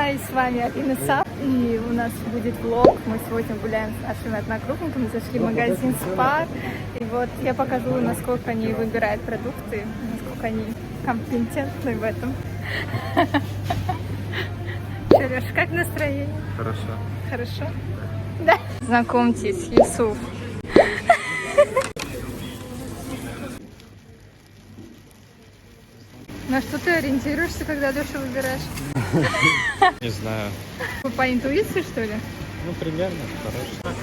Хай, с вами Алина Сап, и у нас будет влог. Мы сегодня гуляем с нашими одногруппниками, зашли в магазин Spar. И вот я покажу, насколько они выбирают продукты, насколько они компетентны в этом. Сереж, как настроение? Хорошо. Хорошо? Да. Знакомьтесь, Юсуф. На что ты ориентируешься, когда душу выбираешь? Не знаю. По интуиции, что ли? Ну, примерно. Хорошо.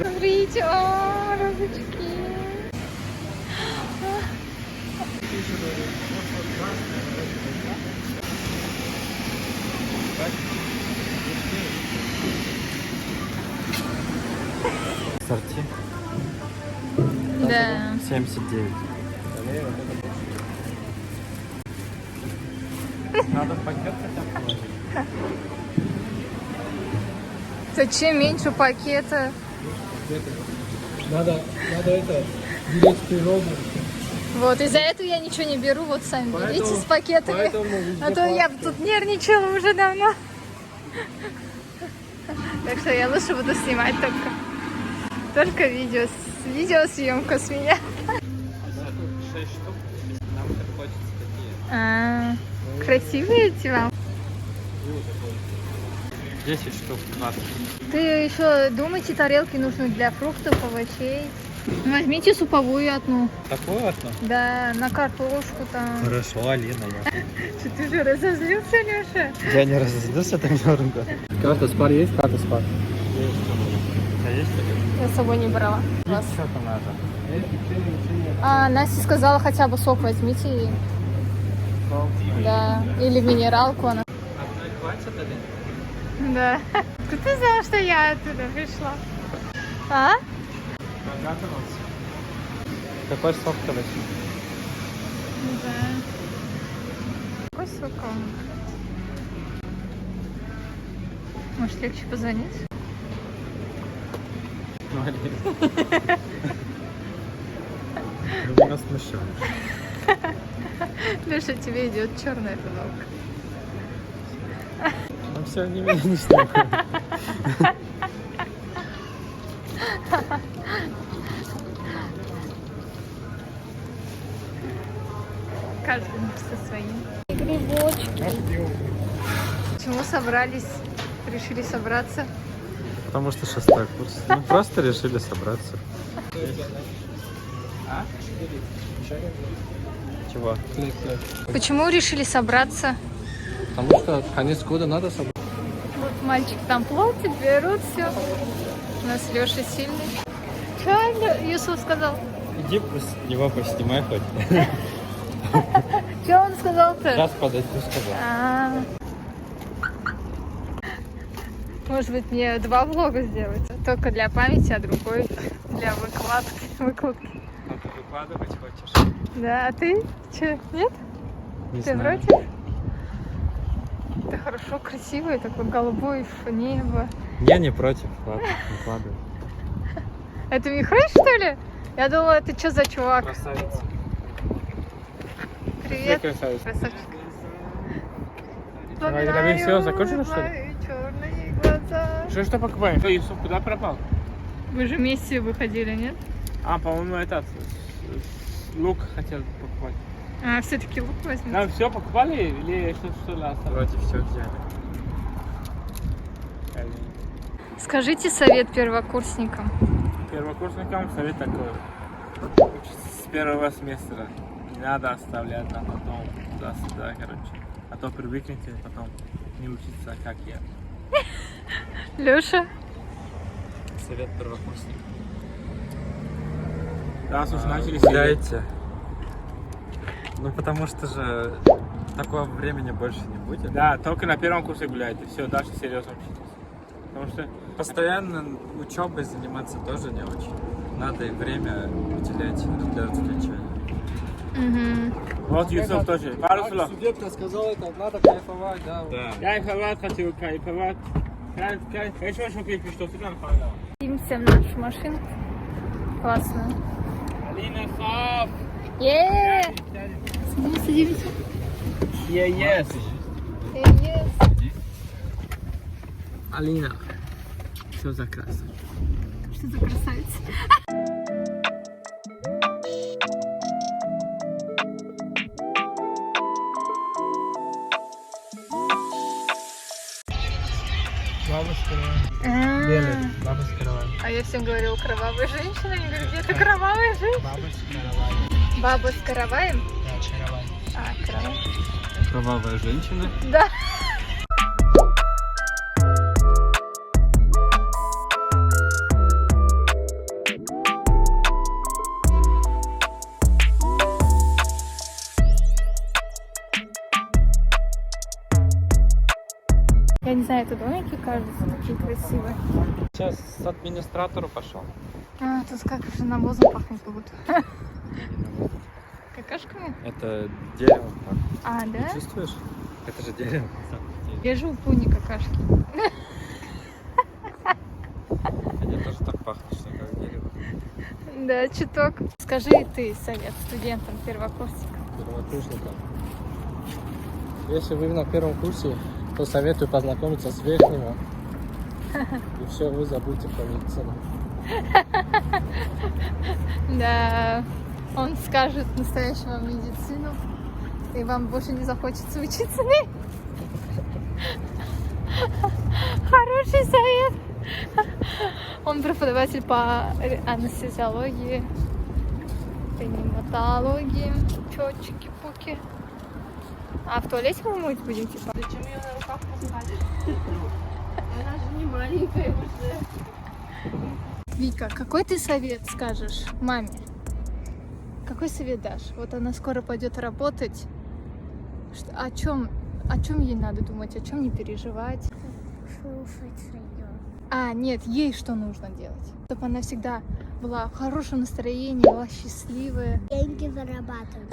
Смотрите, о, розочки. Сорти. Да. 79. Надо пакет хотя бы. Зачем меньше пакета? Надо это, беречь природу. Вот, из-за этого я ничего не беру, вот сами берите Поэтому- с пакетами. поэтому везде А то я пластик. тут нервничала уже давно. Так что я лучше буду снимать только видео, видеосъемка с меня. 6 штук. Нам так хочется такие. Красивые эти вам. 10 штук, 20. Ты еще думаете, тарелки нужны для фруктов, овощей. Возьмите суповую одну. Такое одно? Да, на картошку там. Хорошо, Алина. Что ты же разозлился, Леша? Я не разозлился так дорого. Карта Spar есть? Карта Spar. А есть такое? Я с собой не брала. Класс. Что-то надо. А Настя сказала, хотя бы сок возьмите. Да. Или минералку она. Одной хватит или? Да. Ты знала, что я оттуда пришла? А? Догадывался. Какой сок-то возьми? Да. Какой сок он? Может, легче позвонить? Ну, Алина. Вы меня смущаете. Леша, тебе идет черная футболка. Ну все, не меня не снимай. Каждый со своим. Грибочки. Почему собрались? Решили собраться? Потому что 6-й курс. Ну просто решили собраться. А? Чего? Почему решили собраться? Потому что конец года надо собрать. Вот мальчик там платит, берут все. У нас Леша сильный. Что Юсуф сказал? Иди его поснимай хоть. Что он сказал-то? Сейчас подойду, сказал. Может быть, мне 2 влога сделать? Только для памяти, а другой для выкладки. А ты выкладывать хочешь? Да, а ты? Че, нет? Не Ты знаю. против? Это хорошо, красивое, такое голубое небо. Я не против. Ладно, выкладывай. Это Михаил, что ли? Я думала, это что за чувак? Красавица. Привет. Красавица. Красавчик. Вы всё закончили, что ли? Твои черные глаза. Что покупаем? Юсуф куда пропал? Вы же вместе выходили, нет? А, по-моему, этот лук хотел покупать. А, все-таки лук возьмите. Нам все покупали или что ли осталось? Вроде все взяли. Скажите совет первокурсникам. Первокурсникам совет такой. Учиться с первого семестра. Не надо оставлять на потом, туда-сюда, короче. А то привыкнете потом не учиться, как я. Леша? Совет первокурсников. Раз уж начали Гуляйте. Ну потому что же такого времени больше не будет. Да, только на первом курсе гуляйте. Все, дальше серьезно учитесь. Потому что Постоянно учебой заниматься тоже не очень. Надо и время уделять для развлечения. Угу. вот Юсуф тоже. Пару слов. Студентка сказала, это надо кайфовать, да. Да. Кайфовать хочу, кайфовать. Кайф. Я еще хочу что ты нам сказал. Садимся в нашу машинку. Классно. Алина Саф. Садимся. Yes. Yes. Алина. Все за красота. Что за красавица? Бабушка, белый, бабушка Равай. А я всем говорю, кровавая женщина. Я говорю, где это кровавая женщина? Бабушка Равай. Баба с караваем? Да, Равай. А, каравай. Кровавая женщина. Да. Я не знаю, это домики кажутся такие красивые. Сейчас с администратору пошел. А, тут как же навозом пахнет будут. Какашками? Это дерево. А, Ты да? чувствуешь? Это же дерево. Я живу в пуне какашки. Они тоже так пахнут, что как дерево. Да, чуток. Скажи ты совет студентам, первокурсникам. Первокурсникам. Если вы на первом курсе, то советую познакомиться с верхними. И все, вы забудете про медицину. Да, он скажет настоящую вам медицину, и вам больше не захочется учиться. Хороший совет. Он преподаватель по анестезиологии, реаниматологии, чёчики-пуки. А в туалете мы мыть будем, типа? Зачем ее на руках таскать? Она же не маленькая уже. Вика, какой ты совет скажешь маме? Какой совет дашь? Вот она скоро пойдет работать. О чем ей надо думать? О чем не переживать? Слушать ее. А, нет, ей что нужно делать? Чтобы она всегда была в хорошем настроении, была счастливая. Деньги зарабатывать.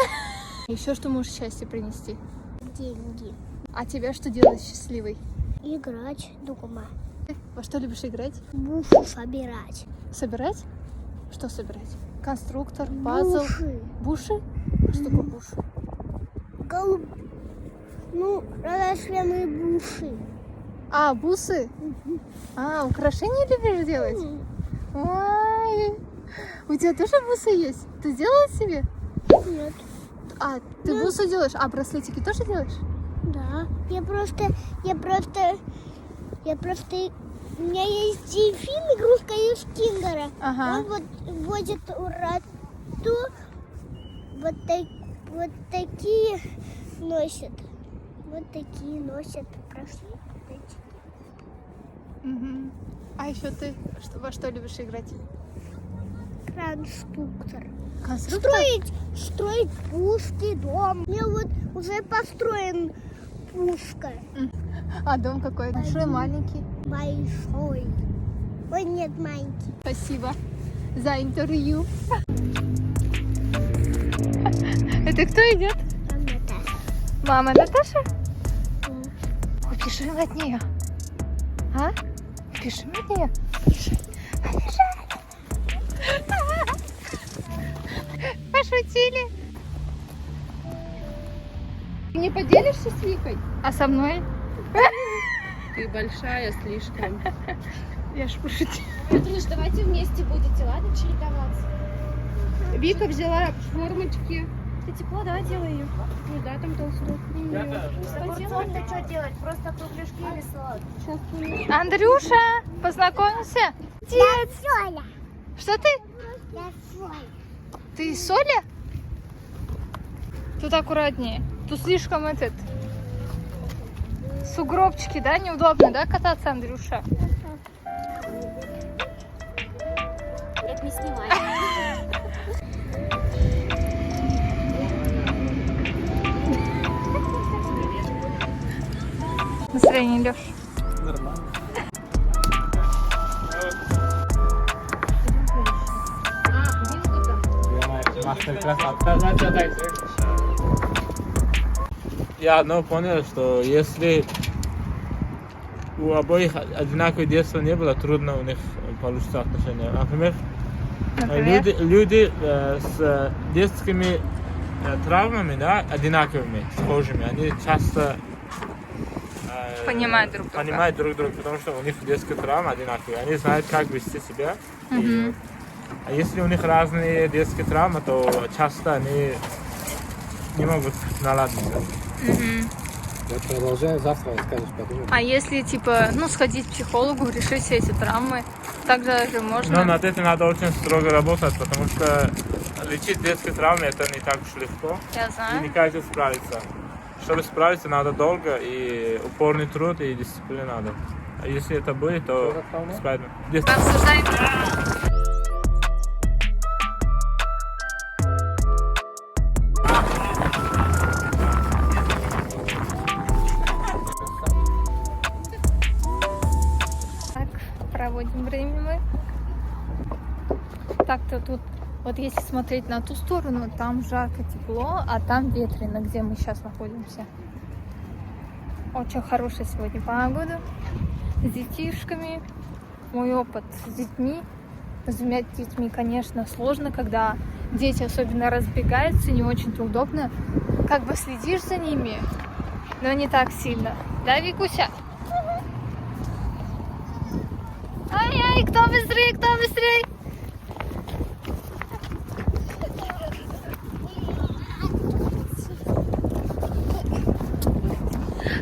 Еще что может счастье принести? Деньги. А тебя что делает счастливой? Играть дома. Во что любишь играть? Буфу собирать. Собирать? Что собирать? Конструктор, пазл, Буши. буши? Что такое буши? Голуб. Ну, разошвенные буши. А, бусы? А, украшения любишь делать? Ой, у тебя тоже бусы есть? Ты сделала себе? Нет. А, ты бусы делаешь? А, браслетики тоже делаешь? Да. У меня есть дельфин, игрушка из Кингера. Ага. Он вот водит уроту, вот такие носят. Вот такие носят. Прошли. Мгм. А еще ты во что любишь играть? Конструктор. Конструктор? Строить пушки, дом. У меня вот уже построен пушка. А дом какой? Большой, маленький? Большой. Ой, нет, маленький. Спасибо за интервью. Это кто идет? Там Наташа. Мама Наташа? Ой, пиши от нее. А? Пиши от нее. Пиши. Пошутили. Ты не поделишься с Викой? А со мной? Ты большая слишком. Я ж пошутила. Петруш, давайте вместе будете, ладно, чередоваться? Вика взяла Формочки. Это тепло, давай делай ее. Ну да, там толстую. Порционно что делать? Просто кругляшки или салат? Андрюша, познакомься. Дед. Соля. Что ты? Я Соля. Ты из Соли? Тут аккуратнее. Тут слишком сугробчики, да? Неудобно, да, кататься, Андрюша? Это не снимай. Настроение, Лёш. Нормально. Мастер-класс. Я одно понял, что если у обоих одинаковое детство не было, трудно у них получится отношения. Например, люди с детскими травмами, да, одинаковыми, схожими, они часто Понимают друг друга. Понимают друг друга, потому что у них детские травмы одинаковые. Они знают, как вести себя. И, а если у них разные детские травмы, то часто они не могут наладиться. Вот продолжай, завтра скажешь, подумай. А если, типа, ну, сходить к психологу, решить все эти травмы, также же можно... Но над этим надо очень строго работать, потому что лечить детские травмы это не так уж легко. Я И знаю. не каждый справится. Чтобы справиться, надо долго и упорный труд и дисциплина надо. А если это будет, то справится. Обсуждаем. Так, проводим время мы. Так-то тут, вот если смотреть на ту сторону, там жарко, тепло, а там ветрено, где мы сейчас находимся. Очень хорошая сегодня погода. С детишками. Мой опыт с детьми. С двумя детьми, конечно, сложно, когда дети особенно разбегаются, не очень-то удобно. Как бы следишь за ними, но не так сильно. Да, Викуся? Ай-ай, кто быстрее, кто быстрее?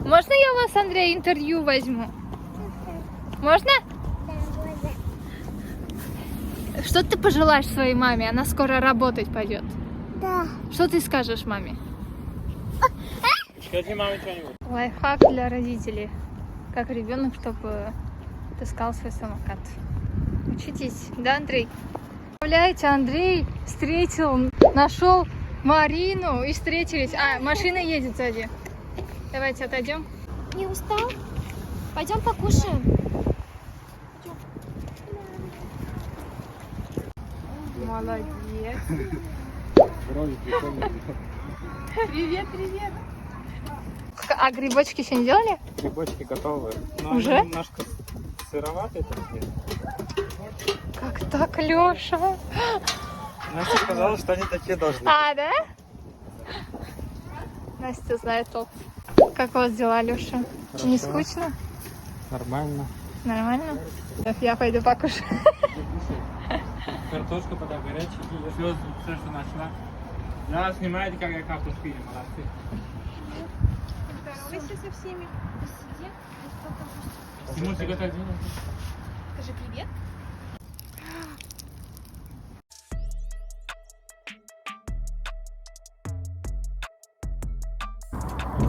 Можно я у вас, Андрей, интервью возьму? Можно? Что ты пожелаешь своей маме? Она скоро работать пойдет. Да. Что ты скажешь маме? Скажи маме что-нибудь. Лайфхак для родителей. Как ребенок, чтобы таскал свой самокат. Учитесь, да, Андрей? Представляете, Андрей встретил, нашел Марину и встретились. А, машина едет сзади. Давайте отойдем. Не устал? Пойдем покушаем. Молодец. Вроде прикольно. Привет, привет. А грибочки еще не делали? Грибочки готовы. Но Уже? они немножко сыроватые такие. Как так, Леша? Настя сказала, что они такие должны быть. А, да? Настя знает толк. Как у вас дела, Леша? Не скучно? Нормально. Нормально? Я пойду покушаю. Картошка пода горячая. Все, что нашла. Да, снимайте, как я картошку ем. Молодцы. Здоровайся со всеми. Посиди. Тимурчик, это один. Скажи привет.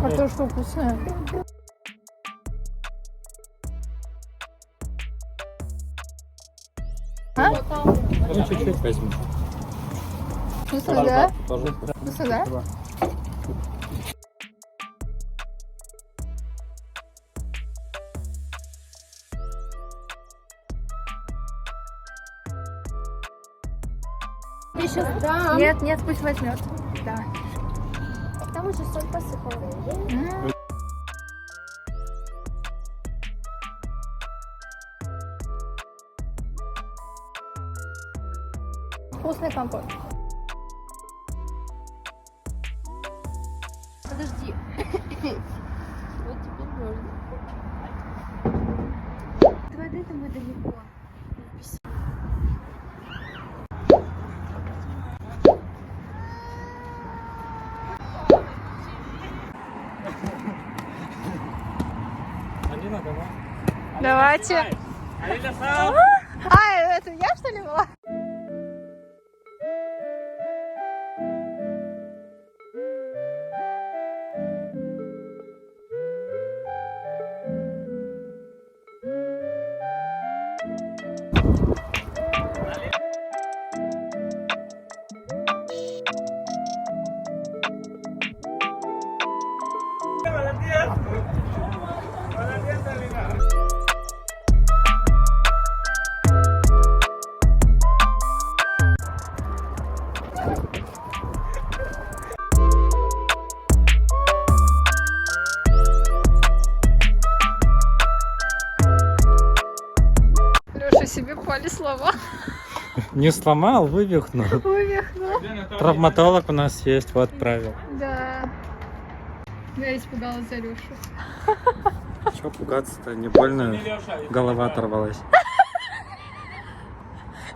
Картошка вкусная. А? Ну, чуть-чуть возьми. Вкусно, да? Тоже. Вкусно, да? Я сейчас дам. Нет, нет, пусть возьмет. Да. Там уже соль посыпала. Вкусный компот. Подожди. Вот теперь можно. От воды-то мы далеко. Алина, давай. Давайте. Алина, сам. А, это я что ли была? Молодец, Алина. Леша себе пали слова. Не сломал, вывихнул. Вывихнул. Травматолог у нас есть, вот правил. Да. Я испугалась за Лешу. Чего пугаться-то? Не больно голова оторвалась.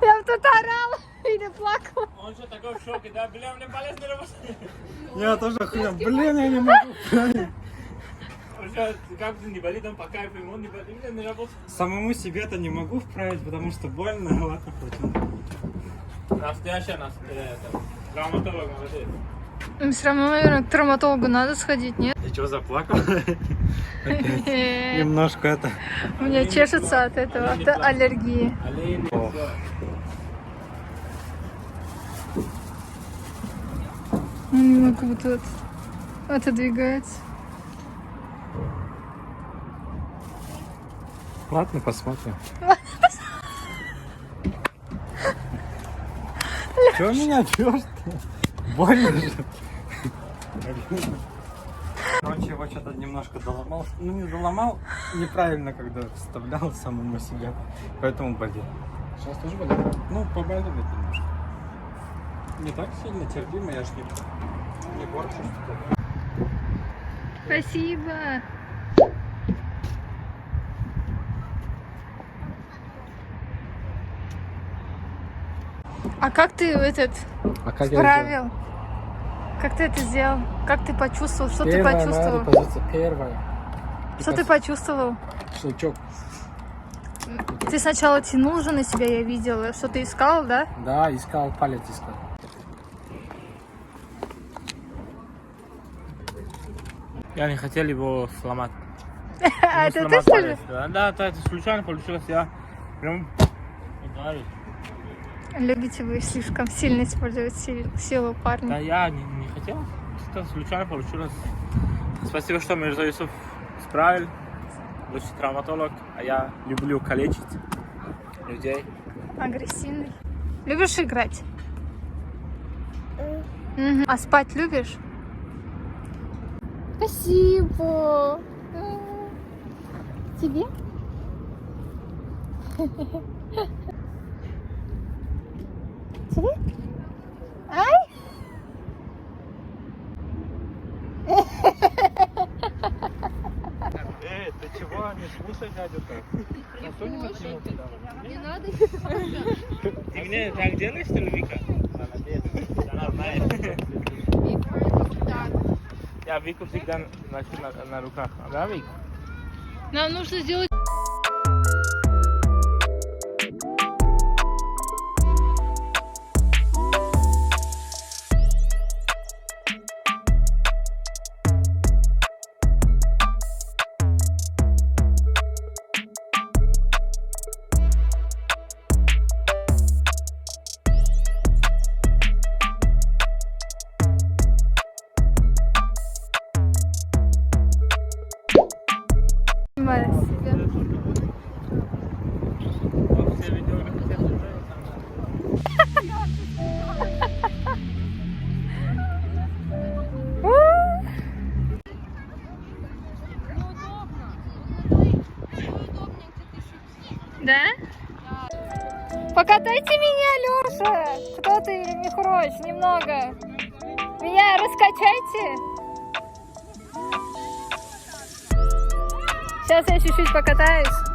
Я тут орала или плакала. Он что, такой в шоке, да? Бля, мне палец не работает. Я тоже охуел. Блин, я не могу. Он что, как бы не болит, он по кайфу, ему он не болит, не работает. Самому себе-то не могу вправить, потому что больно. Ладно, хоть. Настоящая травматолог, молодец. Все равно, наверное, к травматологу надо сходить, нет? Ты что, заплакал? Немножко это. У меня чешется от этого, от аллергии. Ох. Не могу вот это отодвигается. Ладно, посмотрим. Чего меня бьешь-то? Больно же. Короче, его что-то немножко доломал. Ну, не доломал, неправильно, когда вставлял самому себе. Поэтому болит. Сейчас тоже болит? Ну, побаливает немножко. Не так сильно терпимо, я ж не борчу что-то. Спасибо. А как ты этот А как справил? Как ты это сделал? Как ты почувствовал? Что ты почувствовал? Моя позиция первая. Что ты почувствовал? Щелчок. Ты сначала тянул же на себя, я видела. Что ты искал, да? Да, искал, палец искал. Я не хотел его сломать. А это ты что ли? Да, это случайно получилось, я прям ударил. Любите вы слишком сильно использовать силу Да, парня. я не хотел, это случайно получилось. Спасибо, что Мирза Юсуф справил, лучший травматолог, а я люблю калечить людей. Агрессивный. Любишь играть? Мгм. А спать любишь? Спасибо. Тебе? Тебе? Ай! Ты чего, не слушай дядю-то? Не надо. Ты мне так делаешь, что ли, Вика? Молодец, она знает. Я Вику всегда ношу на руках, да, Вик? Нам нужно сделать... Снимаю себя. Вот все видео Да? Покатайте меня, Лёша! Кто ты, Михроч, немного. Меня раскачайте. Сейчас я чуть-чуть покатаюсь.